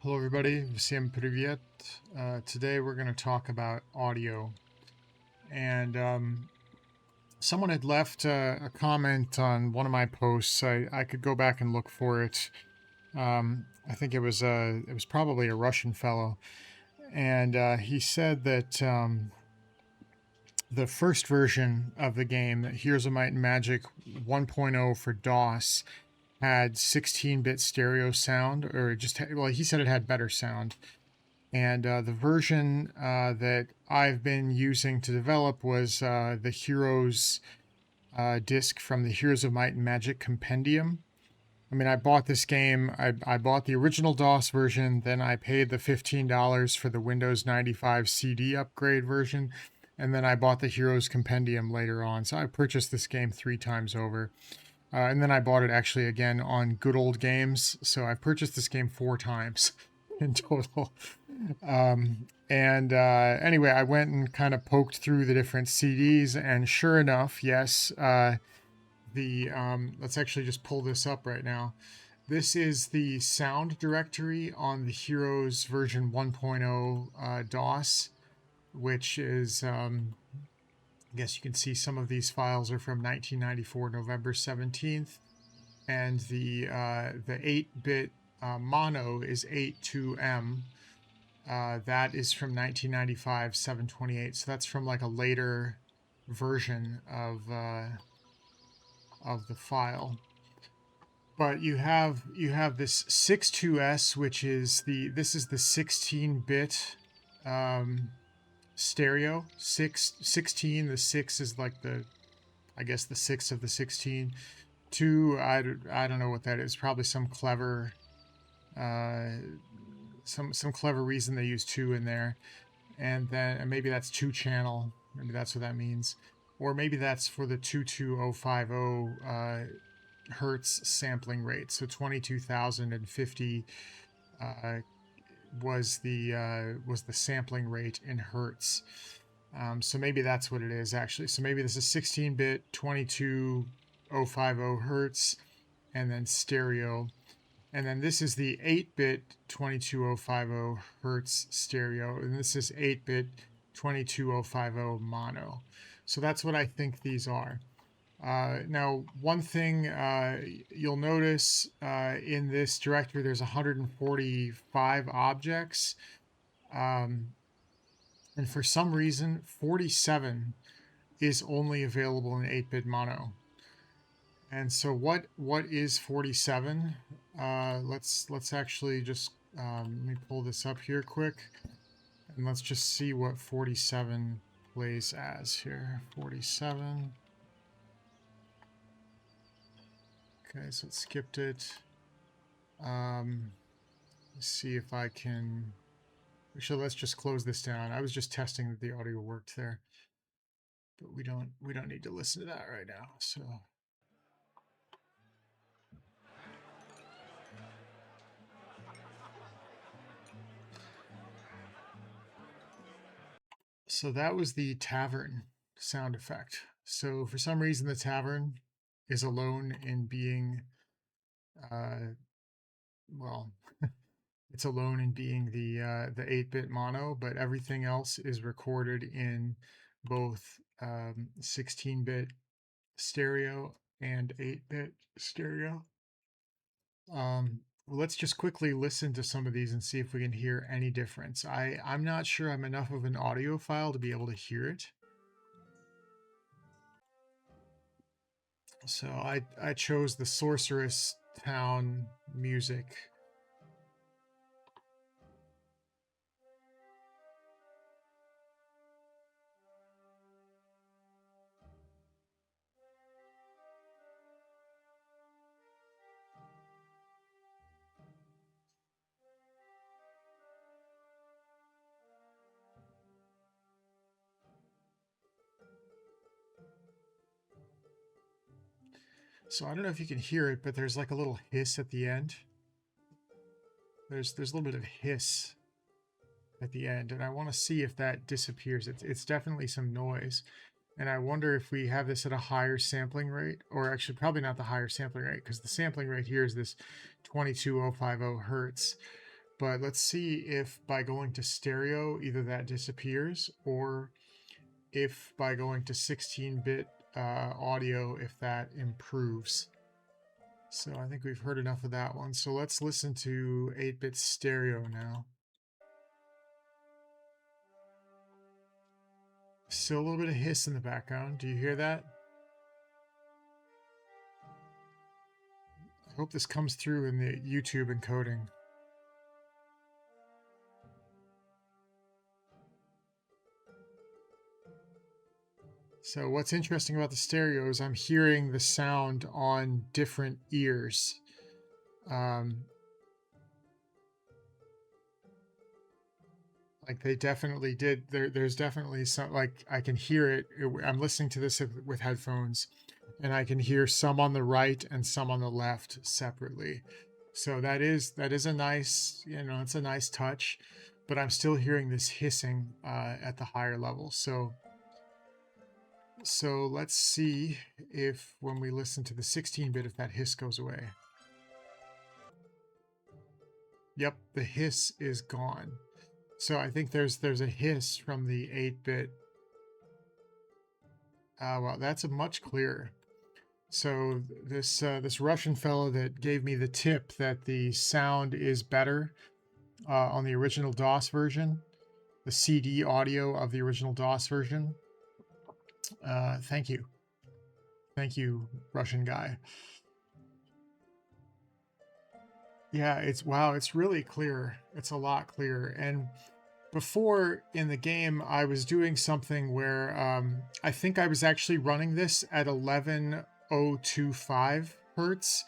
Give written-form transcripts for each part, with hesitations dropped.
Hello everybody, Всем привет. Today we're going to talk about audio. And someone had left a comment on one of my posts. I could go back and look for it. I think it was probably a Russian fellow. And he said that the first version of the game, Heroes of Might and Magic 1.0 for DOS, had 16-bit stereo sound, or just, well, he said it had better sound. And the version that I've been using to develop was the Heroes disc from the Heroes of Might and Magic Compendium. I mean, I bought this game, I bought the original DOS version, then I paid the $15 for the Windows 95 CD upgrade version, and then I bought the Heroes Compendium later on. So I purchased this game 3 times over. And then I bought it actually again on Good Old Games. So I purchased this game 4 times in total. Anyway, I went and kind of poked through the different CDs, and sure enough, yes, let's actually just pull this up right now. This is the sound directory on the Heroes version 1.0 DOS, which is, I guess you can see some of these files are from 1994, November 17th, and the 8-bit mono is 82M. That is from 1995, 728. So that's from like a later version of the file. But you have this 62S, which is this is the 16-bit stereo. 16. The 6 is like I guess the 6 of the 16. 2, I don't know what that is. Probably some clever some clever reason they use 2 in there. And then maybe that's 2-channel. Maybe that's what that means. Or maybe that's for the 22050 hertz sampling rate. So 22,050 was the sampling rate in hertz. So maybe that's what it is actually. So maybe this is 16-bit 22050 hertz, and then stereo. And then this is the 8-bit 22050 hertz stereo, and this is 8-bit 22050 mono. So that's what I think these are. Now, one thing you'll notice in this directory, there's 145 objects. And for some reason, 47 is only available in 8-bit mono. And so what is 47? Let's actually just let me pull this up here quick, and let's just see what 47 plays as here. 47. Okay, so it skipped it. Let's see if I can. Actually, let's just close this down. I was just testing that the audio worked there, but we don't need to listen to that right now. So that was the tavern sound effect. So for some reason, the tavern is alone in being, well, it's alone in being the 8-bit mono, but everything else is recorded in both 16-bit stereo and 8-bit stereo. Let's just quickly listen to some of these and see if we can hear any difference. I'm not sure I'm enough of an audiophile to be able to hear it. So I chose the Sorceress Town music. So I don't know if you can hear it, but there's like a little hiss at the end. There's a little bit of hiss at the end, and I want to see if that disappears. It's definitely some noise. And I wonder if we have this at a higher sampling rate, or actually probably not the higher sampling rate, because the sampling rate here is this 22050 hertz. but let's see if by going to stereo, either that disappears, or if by going to 16-bit audio, if that improves. So I think we've heard enough of that one. So let's listen to 8-bit stereo now. Still a little bit of hiss in the background. Do you hear that? I hope this comes through in the YouTube encoding. So what's interesting about the stereo is I'm hearing the sound on different ears. Like they definitely did. There's definitely some, like I can hear it. I'm listening to this with headphones, and I can hear some on the right and some on the left separately. So that is a nice, it's a nice touch, but I'm still hearing this hissing at the higher level. So let's see if when we listen to the 16-bit, if that hiss goes away. Yep, the hiss is gone. So I think there's a hiss from the 8-bit. Well, that's a much clearer. So this Russian fellow that gave me the tip that the sound is better on the original DOS version, the CD audio of the original DOS version. Thank you, Russian guy. Yeah, it's really clear. It's a lot clearer. And before in the game, I was doing something where I think I was actually running this at 11,025 hertz,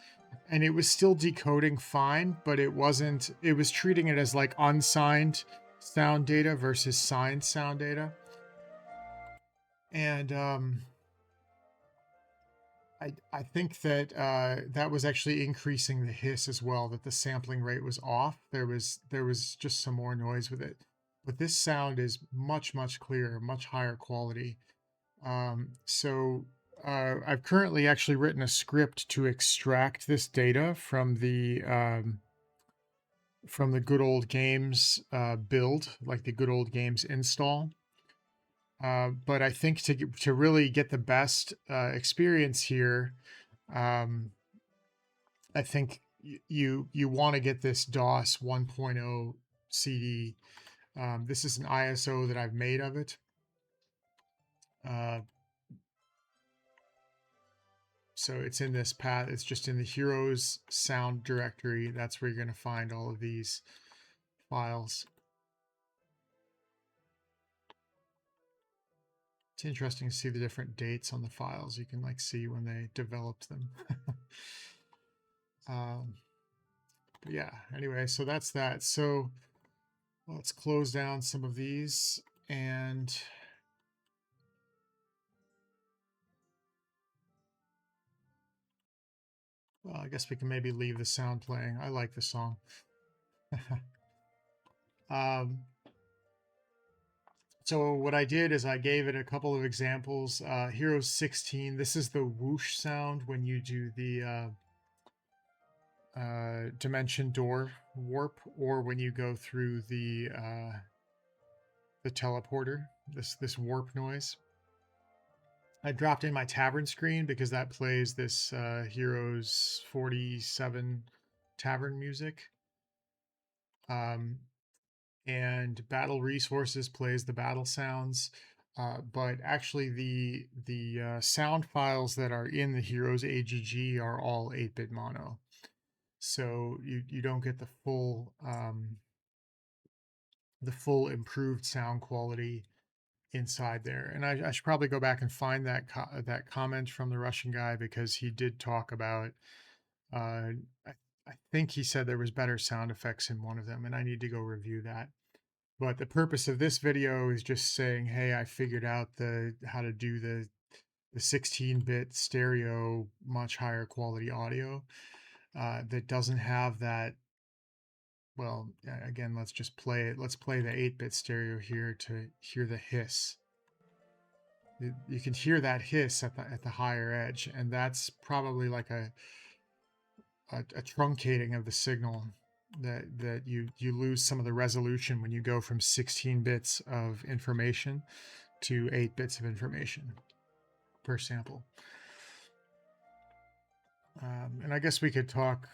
and it was still decoding fine, but it wasn't. It was treating it as like unsigned sound data versus signed sound data, and I think that that was actually increasing the hiss as well. That the sampling rate was off. There was just some more noise with it, but this sound is much clearer, much higher quality. So I've currently actually written a script to extract this data from the good old games build, like the good old games install. But I think to really get the best experience here, I think you want to get this DOS 1.0 CD. This is an ISO that I've made of it. So it's in this path. It's just in the Heroes sound directory. That's where you're going to find all of these files. It's interesting to see the different dates on the files. You can like see when they developed them. But yeah, anyway, so that's that. So let's close down some of these, and well, I guess we can maybe leave the sound playing. I like the song. So what I did is I gave it a couple of examples. Heroes 16, this is the whoosh sound when you do the dimension door warp, or when you go through the teleporter, this warp noise. I dropped in my tavern screen because that plays this Heroes 47 tavern music. And battle resources plays the battle sounds. But actually the sound files that are in the Heroes AGG are all 8-bit mono. So you don't get the full improved sound quality inside there. And I should probably go back and find that that comment from the Russian guy, because he did talk about I think he said there was better sound effects in one of them, and I need to go review that. But the purpose of this video is just saying, hey, I figured out how to do the 16-bit stereo, much higher quality audio that doesn't have that. Well, again, let's just play it. Let's play the 8-bit stereo here to hear the hiss. You can hear that hiss at the higher edge, and that's probably like a truncating of the signal. that you lose some of the resolution when you go from 16 bits of information to 8 bits of information per sample. And I guess we could talk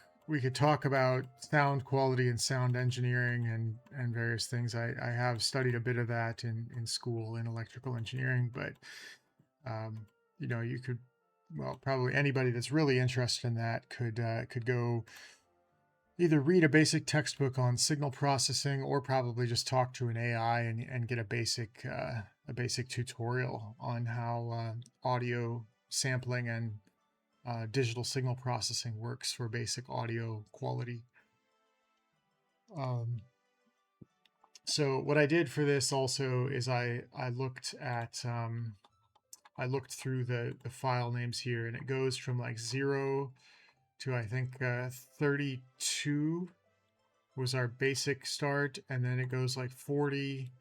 about sound quality and sound engineering and various things. I have studied a bit of that in school in electrical engineering, but you could, well, probably anybody that's really interested in that could go either read a basic textbook on signal processing or probably just talk to an AI and get a basic tutorial on how audio sampling and digital signal processing works for basic audio quality. So what I did for this also is I looked at I looked through the file names here, and it goes from like 0 to I think 32 was our basic start, and then it goes like 40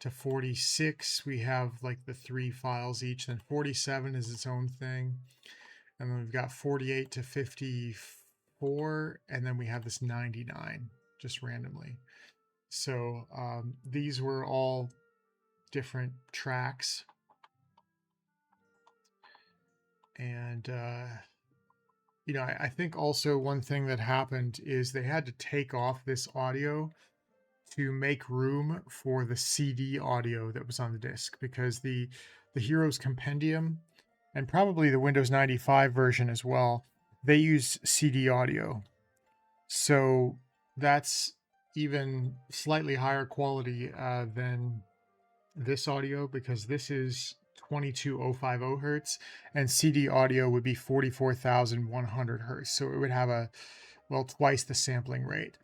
to 46. We have like the 3 files each. Then 47 is its own thing, and then we've got 48 to 54, and then we have this 99 just randomly. So these were all different tracks, and I think also one thing that happened is they had to take off this audio to make room for the CD audio that was on the disc, because the Heroes Compendium and probably the Windows 95 version as well, they use CD audio. So that's even slightly higher quality than this audio, because this is 22050 hertz and CD audio would be 44,100 hertz. So it would have twice the sampling rate.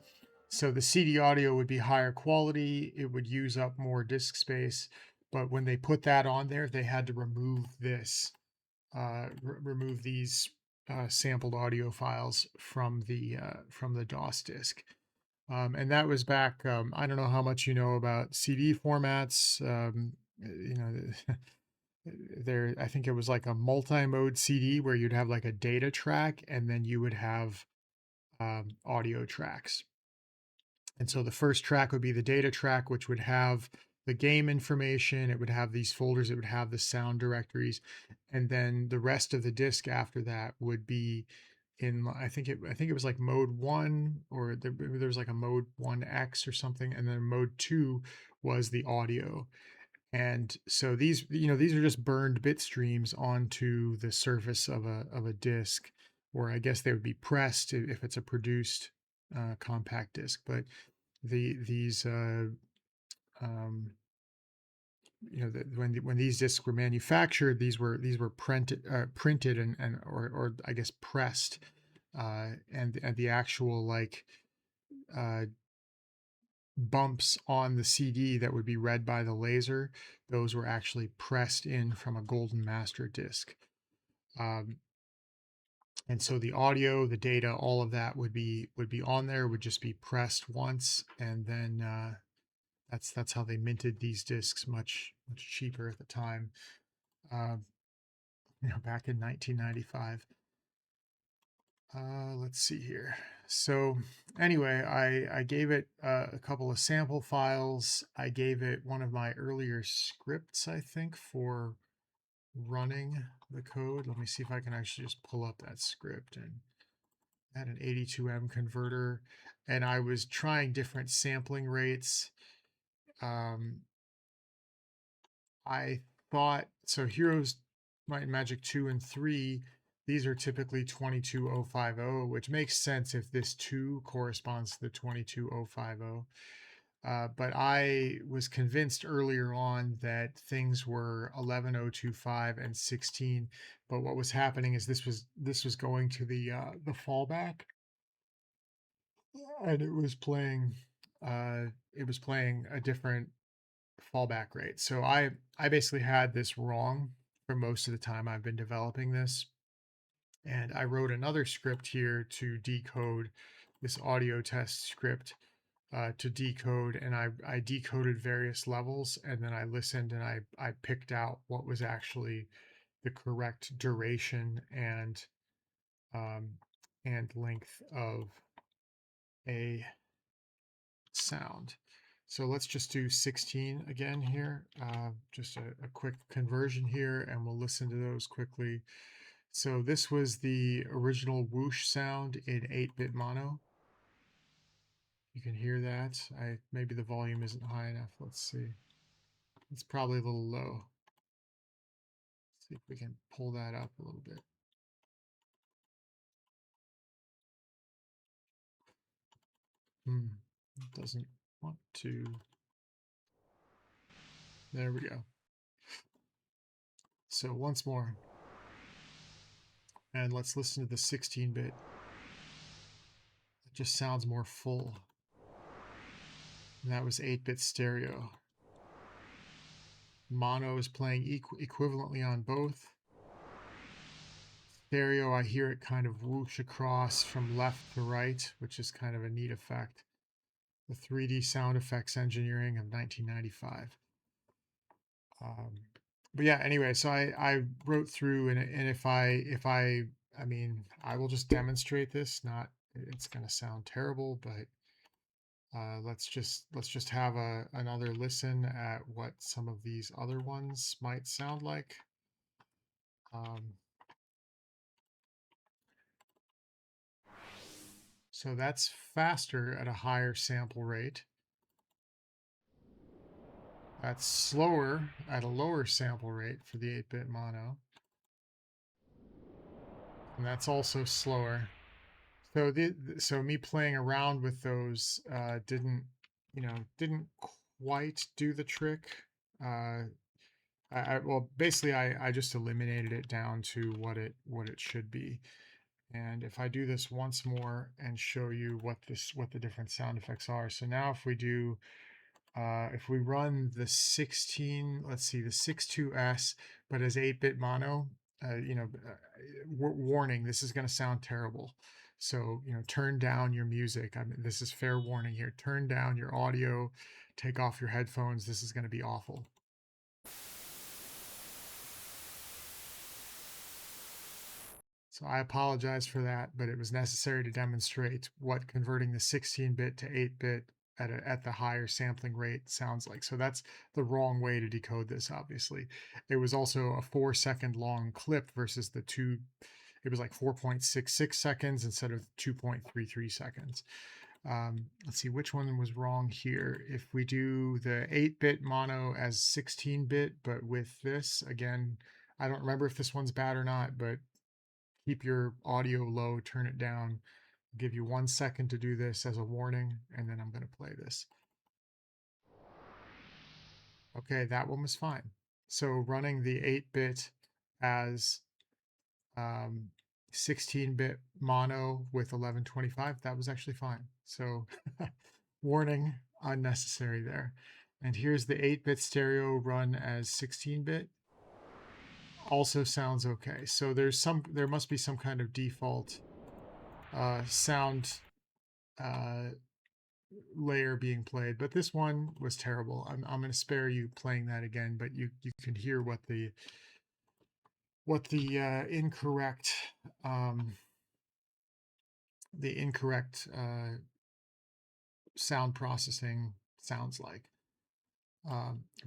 So the CD audio would be higher quality. It would use up more disk space. But when they put that on there, they had to remove this, remove these sampled audio files from the DOS disk. And that was back, I don't know how much you know about CD formats. There, I think it was like a multi-mode CD where you'd have like a data track and then you would have audio tracks. And so the first track would be the data track, which would have the game information. It would have these folders. It would have the sound directories. And then the rest of the disk after that would be in, I think it was like mode 1, or there was like a mode 1X or something. And then mode 2 was the audio. And so these are just burned bit streams onto the surface of a disk, or I guess they would be pressed if it's a produced compact disc. But these when these discs were manufactured, these were printed or I guess pressed, and the actual like bumps on the CD that would be read by the laser, those were actually pressed in from a golden master disc. And so the audio, the data, all of that would be on there, would just be pressed once, and then that's how they minted these discs much cheaper at the time. Back in 1995. Let's see here. So anyway, I gave it a couple of sample files. I gave it one of my earlier scripts, I think, for running the code. Let me see if I can actually just pull up that script. And I had an 82M converter, and I was trying different sampling rates. I thought, so Heroes Might and Magic 2 and 3, these are typically 22050, which makes sense if this 2 corresponds to the 22050. But I was convinced earlier on that things were 11025 and 16. But what was happening is this was going to the fallback, and it was playing a different fallback rate. So I basically had this wrong for most of the time I've been developing this. And I wrote another script here to decode this audio test script to decode, and I decoded various levels, and then I listened and I picked out what was actually the correct duration and length of a sound. So let's just do 16 again here. Just a quick conversion here, and we'll listen to those quickly. So this was the original whoosh sound in 8-bit mono. You can hear that. Maybe the volume isn't high enough. Let's see. It's probably a little low. Let's see if we can pull that up a little bit. It doesn't want to. There we go. So once more. And let's listen to the 16-bit. It just sounds more full. And that was 8-bit stereo. Mono is playing equivalently on both. Stereo, I hear it kind of whoosh across from left to right, which is kind of a neat effect. The 3D sound effects engineering of 1995. But yeah, anyway, so I wrote through, and if I mean, I will just demonstrate this. Not, it's gonna sound terrible, but let's just have another listen at what some of these other ones might sound like. So that's faster at a higher sample rate. That's slower at a lower sample rate for the 8-bit mono. And that's also slower. So so me playing around with those didn't quite do the trick. Well, basically I just eliminated it down to what it should be. And if I do this once more and show you what the different sound effects are. So now if we run the 16, let's see, the 62S, but as 8-bit mono, warning, this is going to sound terrible. So, turn down your music. I mean, this is fair warning here. Turn down your audio, take off your headphones. This is going to be awful. So I apologize for that, but it was necessary to demonstrate what converting the 16-bit to 8-bit at the higher sampling rate sounds like. So that's the wrong way to decode this, obviously. It was also a 4-second long clip versus the it was like 4.66 seconds instead of 2.33 seconds. Let's see which one was wrong here. If we do the 8-bit mono as 16-bit, but with this, again, I don't remember if this one's bad or not, but keep your audio low, turn it down. I'll give you 1 second to do this as a warning, and then I'm going to play this. Okay, that one was fine. So running the 8-bit as 16-bit mono with 1125, that was actually fine. So warning, unnecessary there. And here's the 8-bit stereo run as 16-bit. Also sounds okay. So there must be some kind of default sound layer being played, but this one was terrible. I'm going to spare you playing that again, but you can hear what the incorrect sound processing sounds like.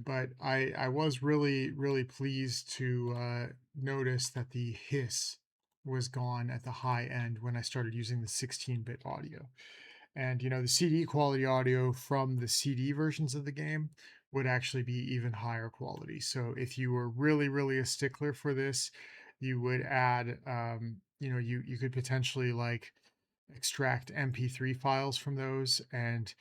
But I was really pleased to notice that the hiss was gone at the high end when I started using the 16-bit audio. And the CD quality audio from the CD versions of the game would actually be even higher quality. So if you were really a stickler for this, you would add, you could potentially like extract MP3 files from those, and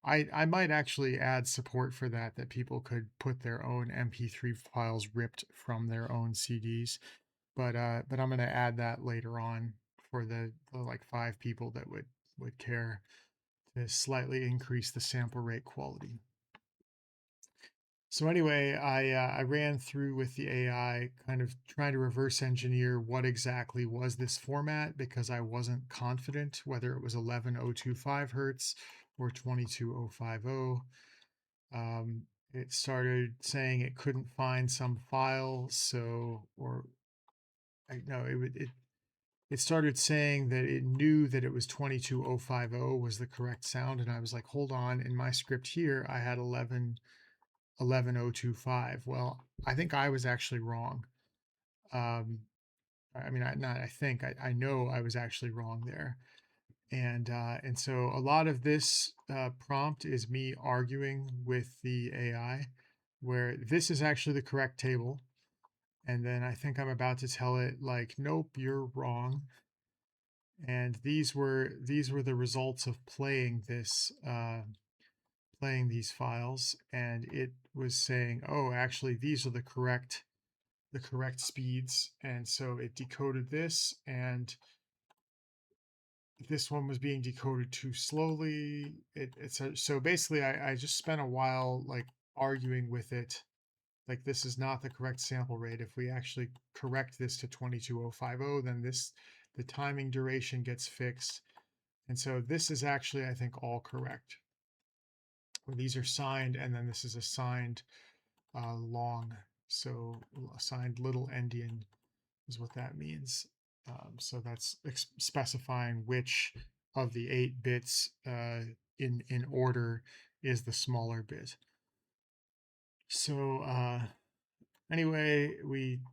I might actually add support for that people could put their own MP3 files ripped from their own CDs. But I'm going to add that later on for the like 5 people that would care to slightly increase the sample rate quality. So anyway, I ran through with the AI, kind of trying to reverse engineer what exactly was this format, because I wasn't confident whether it was 11025 hertz or 22050. It started saying it couldn't find some file, so, or no, it started saying that it knew that it was 22050 was the correct sound. And I was like, hold on, in my script here, I had 11025. Well, I think I was actually wrong. Um, I mean, I think, I know I was actually wrong there. And so a lot of this prompt is me arguing with the AI, where this is actually the correct table. And then I think I'm about to tell it like, nope, you're wrong. And these were the results of playing these files, and it was saying, oh, actually these are the correct speeds. And so it decoded this, and this one was being decoded too slowly. So basically I just spent a while like arguing with it, like this is not the correct sample rate. If we actually correct this to 22050, then the timing duration gets fixed. And so this is actually, I think, all correct. Well, these are signed, and then this is a signed long. So assigned little-endian is what that means. So that's specifying which of the 8 bits in order is the smaller bit. So anyway,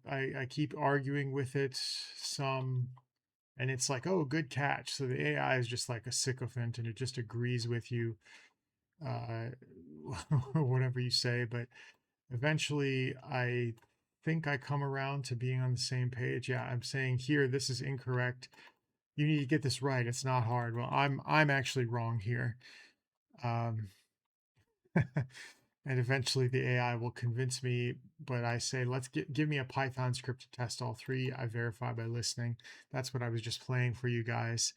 I keep arguing with it some, and it's like, oh, good catch. So the AI is just like a sycophant, and it just agrees with you, uh, whatever you say. But eventually, I think I come around to being on the same page. Yeah, I'm saying here, this is incorrect. You need to get this right. It's not hard. Well, I'm actually wrong here. Um, and eventually the AI will convince me, but I say, give me a Python script to test all three. I verify by listening. That's what I was just playing for you guys.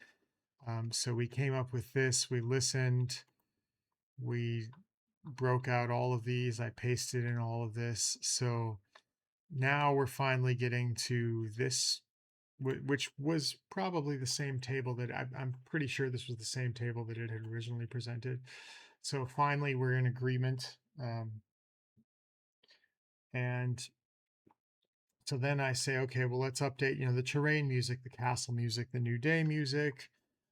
So we came up with this. We listened. We broke out all of these. I pasted in all of this. So now we're finally getting to this, which was probably the same table that I'm pretty sure this was the same table that it had originally presented. So finally, we're in agreement. And so then I say, okay, well, let's update, the terrain music, the castle music, the new day music,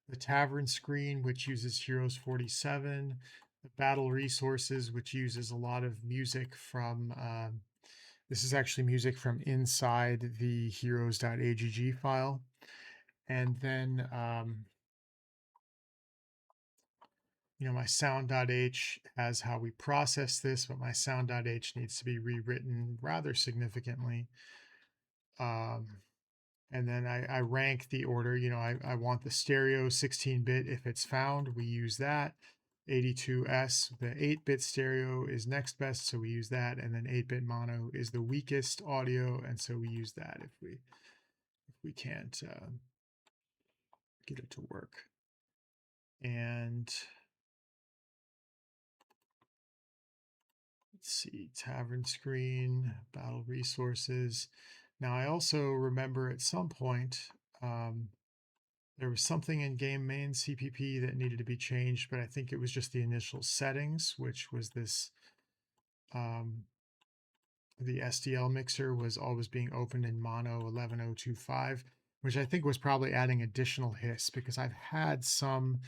the tavern screen, which uses Heroes 47, the battle resources, which uses a lot of music from, this is actually music from inside the heroes.agg file. And then, my sound.h has how we process this, but my sound.h needs to be rewritten rather significantly. And then I rank the order. I want the stereo 16-bit if it's found, we use that. 82S, the 8-bit stereo is next best, so we use that. And then 8-bit mono is the weakest audio, and so we use that if we can't get it to work. And let's see, tavern screen, battle resources. Now I also remember at some point, there was something in game main CPP that needed to be changed, but I think it was just the initial settings, which was this, the SDL mixer was always being opened in mono 11025, which I think was probably adding additional hiss, because I've had some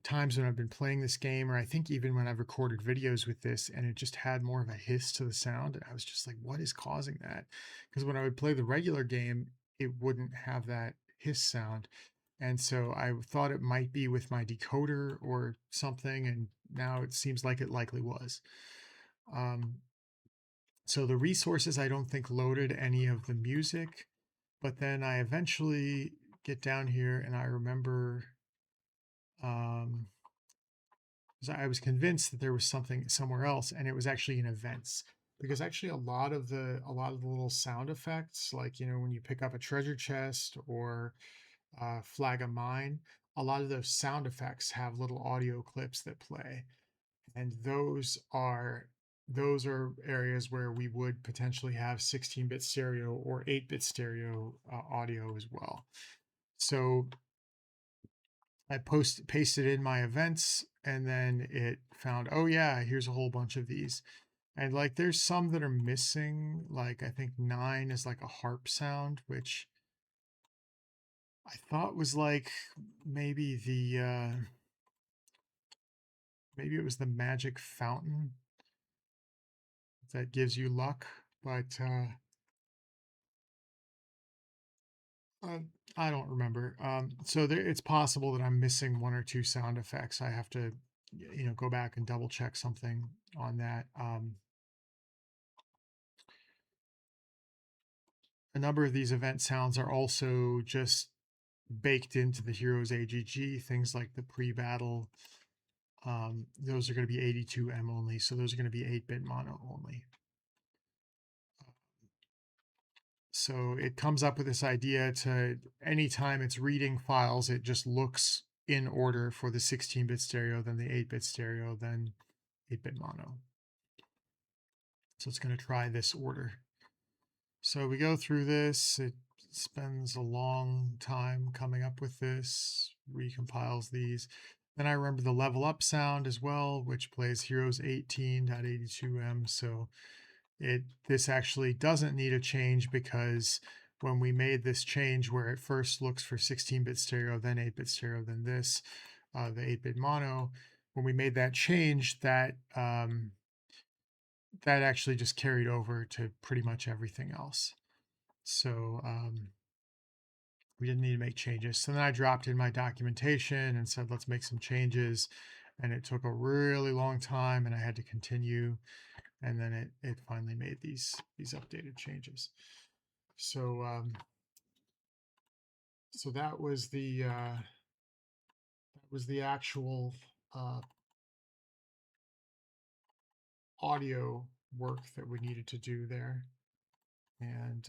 times when I've been playing this game, or I think even when I've recorded videos with this, and it just had more of a hiss to the sound. And I was just like, what is causing that? Because when I would play the regular game, it wouldn't have that hiss sound. And so I thought it might be with my decoder or something, and now it seems like it likely was. So the resources, I don't think loaded any of the music, but then I eventually get down here and I remember, I was convinced that there was something somewhere else, and it was actually in events. Because actually a lot of the little sound effects, like when you pick up a treasure chest or flag a mine, a lot of those sound effects have little audio clips that play, and those are areas where we would potentially have 16-bit stereo or 8-bit stereo audio as well. So I pasted in my events, and then it found, oh yeah, here's a whole bunch of these. And like there's some that are missing, like I think 9 is like a harp sound, which I thought was like maybe maybe it was the magic fountain that gives you luck, but uh, I don't remember. So there, it's possible that I'm missing one or two sound effects. I have to, go back and double check something on that. A number of these event sounds are also just baked into the hero's AGG, things like the pre-battle. Those are going to be 82M only, so those are going to be 8-bit mono only. So it comes up with this idea to anytime it's reading files, it just looks in order for the 16-bit stereo, then the 8-bit stereo, then 8-bit mono. So it's going to try this order. So we go through this. It spends a long time coming up with this, recompiles these. Then I remember the level up sound as well, which plays heroes 18.82M. So this actually doesn't need a change, because when we made this change where it first looks for 16-bit stereo, then 8-bit stereo, then this, the 8-bit mono, when we made that change, that that actually just carried over to pretty much everything else. So we didn't need to make changes. So then I dropped in my documentation and said, let's make some changes. And it took a really long time, and I had to continue. And then it finally made these updated changes. So so that was the actual audio work that we needed to do there. And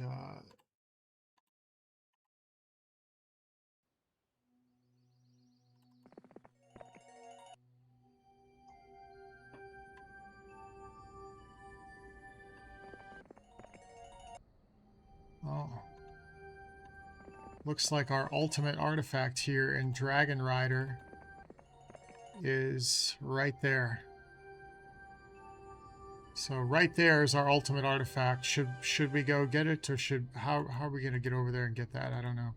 oh, looks like our ultimate artifact here in Dragon Rider is right there. So right there is our ultimate artifact. Should we go get it, or how are we gonna get over there and get that? I don't know.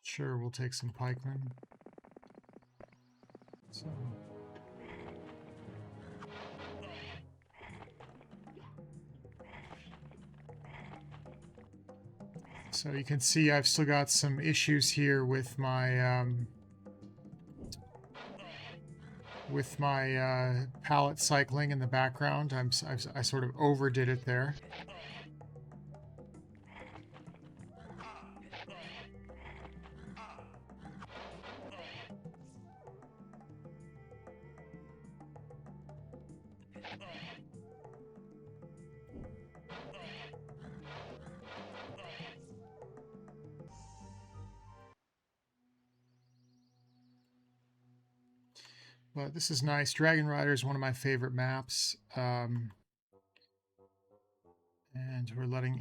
Sure, we'll take some pikemen. So you can see I've still got some issues here with my palette cycling in the background. I sort of overdid it there. But this is nice. Dragon Rider is one of my favorite maps. And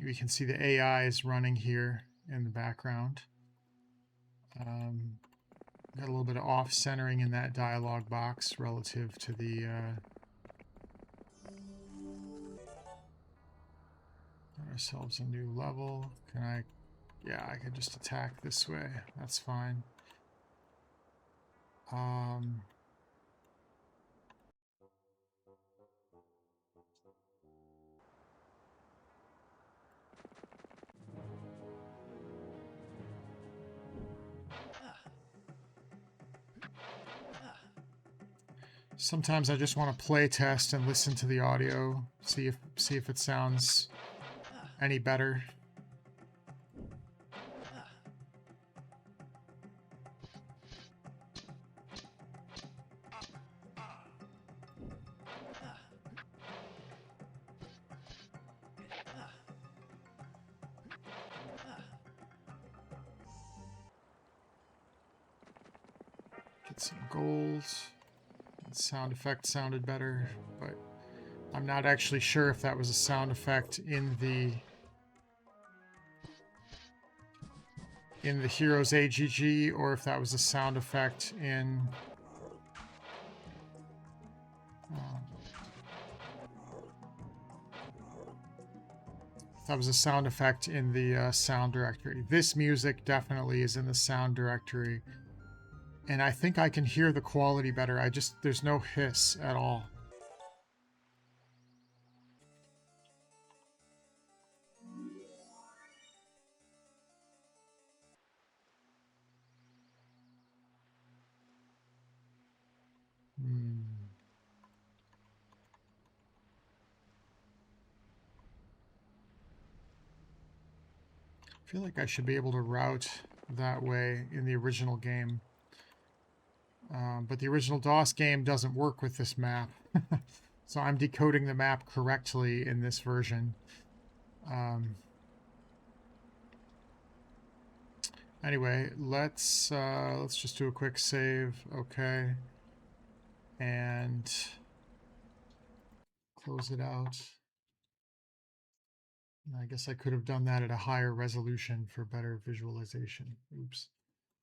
we can see the AI is running here in the background. Got a little bit of off-centering in that dialog box relative to the got ourselves a new level. Yeah, I could just attack this way. That's fine. Sometimes I just want to play test and listen to the audio, see if it sounds any better. Get some gold. The sound effect sounded better, but I'm not actually sure if that was a sound effect in the hero's AGG, or if that was a sound effect in That was a sound effect in the sound directory. This music definitely is in the sound directory. And I think I can hear the quality better. There's no hiss at all. I feel like I should be able to route that way in the original game. But the original DOS game doesn't work with this map. So I'm decoding the map correctly in this version. Anyway, let's just do a quick save. Okay. And close it out. I guess I could have done that at a higher resolution for better visualization. Oops.